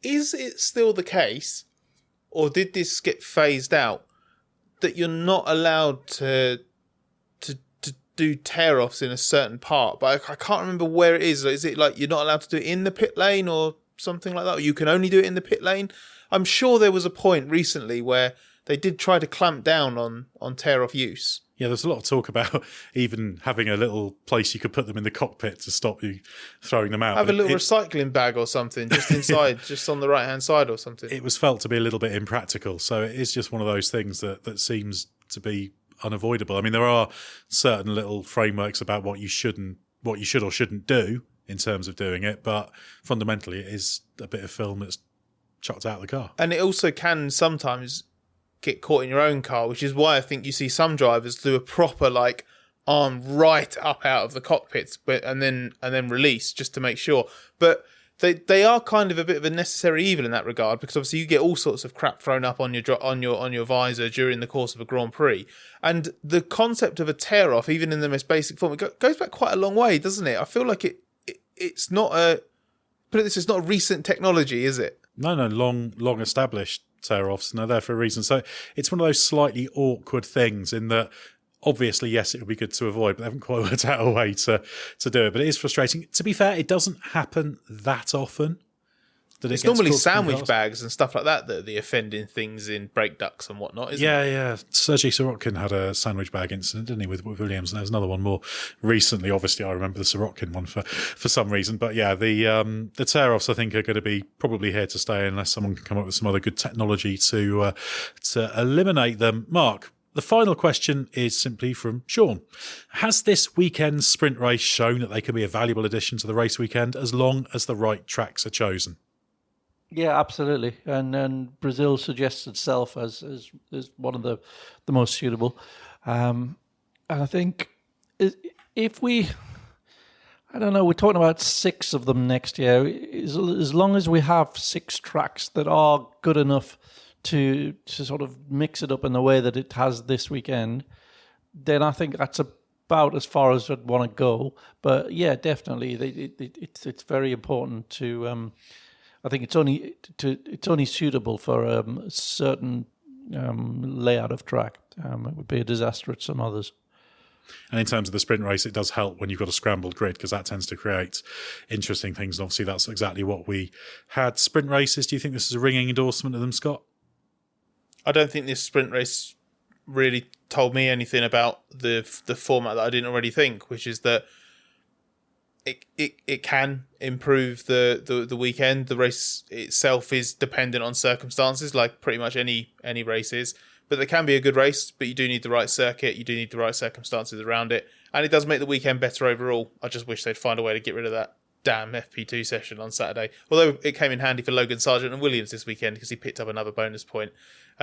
B: Is it still the case, or did this get phased out, that you're not allowed to do tear-offs in a certain part? But I can't remember where it is. Is it like you're not allowed to do it in the pit lane or something like that, or you can only do it in the pit lane? I'm sure there was a point recently where they did try to clamp down on tear-off use.
A: Yeah, there's a lot of talk about even having a little place you could put them in the cockpit to stop you throwing them out.
B: Have a little recycling bag or something just inside, just on the right-hand side or something.
A: It was felt to be a little bit impractical, so it is just one of those things that seems to be unavoidable. I mean, there are certain little frameworks about what you should or shouldn't do in terms of doing it, but fundamentally it is a bit of film that's chucked out of the car. And
B: it also can sometimes get caught in your own car, which is why I think you see some drivers do a proper arm right up out of the cockpits, and then release just to make sure. But they are kind of a bit of a necessary evil in that regard, because obviously you get all sorts of crap thrown up on your visor during the course of a Grand Prix, and the concept of a tear off, even in the most basic form, it goes back quite a long way, doesn't it? I feel like it's not it's not a recent technology, is it?
A: No, long established tear-offs, and they're there for a reason. So it's one of those slightly awkward things in that, obviously, yes, it would be good to avoid, but they haven't quite worked out a way to do it. But it is frustrating. To be fair, it doesn't happen that often.
B: It's normally sandwich bags and stuff like that that are the offending things in brake ducts and whatnot, isn't it?
A: Yeah. Sergei Sorokin had a sandwich bag incident, didn't he, with Williams? And there's another one more recently. Obviously, I remember the Sorokin one for some reason. But yeah, the tear-offs, I think, are going to be probably here to stay unless someone can come up with some other good technology to eliminate them. Mark, the final question is simply from Sean. Has this weekend's sprint race shown that they can be a valuable addition to the race weekend as long as the right tracks are chosen?
C: Yeah, absolutely. And Brazil suggests itself as one of the most suitable. And I think if we're talking about 6 of them next year. As long as we have 6 tracks that are good enough to sort of mix it up in the way that it has this weekend, then I think that's about as far as I'd want to go. But yeah, definitely, it's very important to. I think it's only suitable for a certain layout of track. It would be a disaster at some others.
A: And in terms of the sprint race, it does help when you've got a scrambled grid because that tends to create interesting things. And obviously, that's exactly what we had. Sprint races, do you think this is a ringing endorsement of them, Scott?
B: I don't think this sprint race really told me anything about the format that I didn't already think, which is that it can improve the weekend. The race itself is dependent on circumstances, like pretty much any race is. But there can be a good race, but you do need the right circuit, you do need the right circumstances around it, and it does make the weekend better overall. I just wish they'd find a way to get rid of that damn FP2 session on Saturday. Although it came in handy for Logan Sargent and Williams this weekend because he picked up another bonus point,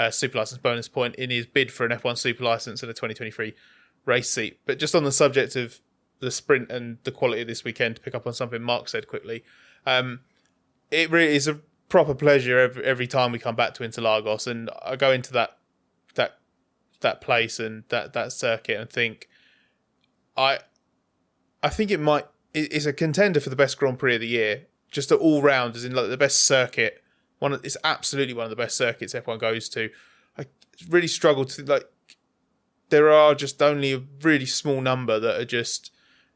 B: super license bonus point in his bid for an F1 super license and a 2023 race seat. But just on the subject of the sprint and the quality of this weekend, to pick up on something Mark said quickly, it really is a proper pleasure every time we come back to Interlagos, and I go into that place and that circuit and think, I think it's a contender for the best Grand Prix of the year, just all round, as in like the best circuit. It's absolutely one of the best circuits F1 goes to. I really struggle to like. There are just only a really small number that are just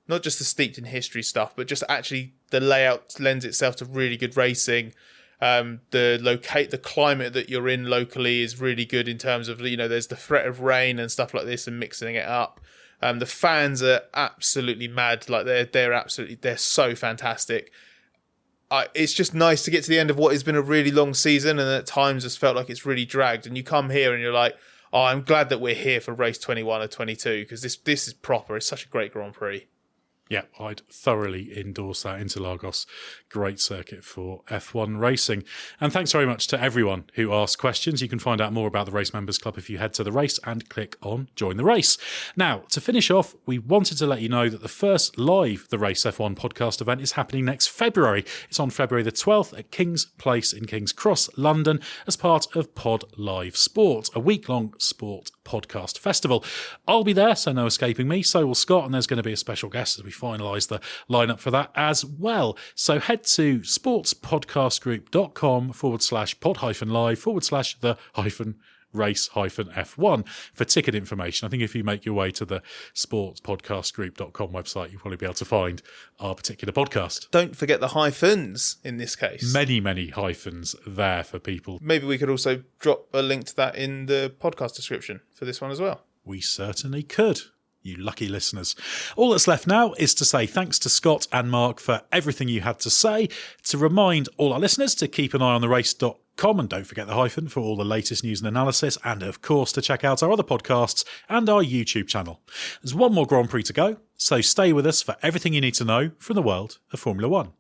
B: not just the steeped in history stuff, but just actually the layout lends itself to really good racing. The climate that you're in locally is really good in terms of, there's the threat of rain and stuff like this and mixing it up. The fans are absolutely mad. Like they're so fantastic. It's just nice to get to the end of what has been a really long season, and at times has felt like it's really dragged. And you come here and you're like, oh, I'm glad that we're here for race 21 or 22 because this is proper. It's such a great Grand Prix.
A: Yeah, I'd thoroughly endorse that. Interlagos, great circuit for F1 racing. And thanks very much to everyone who asked questions. You can find out more about the Race Members Club if you head to the race and click on Join the Race. Now, to finish off, we wanted to let you know that the first live The Race F1 podcast event is happening next February. It's on February the 12th at King's Place in King's Cross, London, as part of Pod Live Sport, a week-long sport podcast festival. I'll be there, so no escaping me. So will Scott, and there's going to be a special guest as we finalise the lineup for that as well. So head to sportspodcastgroup.com/pod-live/the-race-F1 for ticket information. I think if you make your way to the sportspodcastgroup.com website, you'll probably be able to find our particular podcast.
B: Don't forget the hyphens in this case.
A: Many, many hyphens there for people.
B: Maybe we could also drop a link to that in the podcast description for this one as well.
A: We certainly could. You lucky listeners. All that's left now is to say thanks to Scott and Mark for everything you had to say, to remind all our listeners to keep an eye on therace.com, and don't forget the hyphen for all the latest news and analysis, and of course to check out our other podcasts and our YouTube channel. There's one more Grand Prix to go, so stay with us for everything you need to know from the world of Formula One.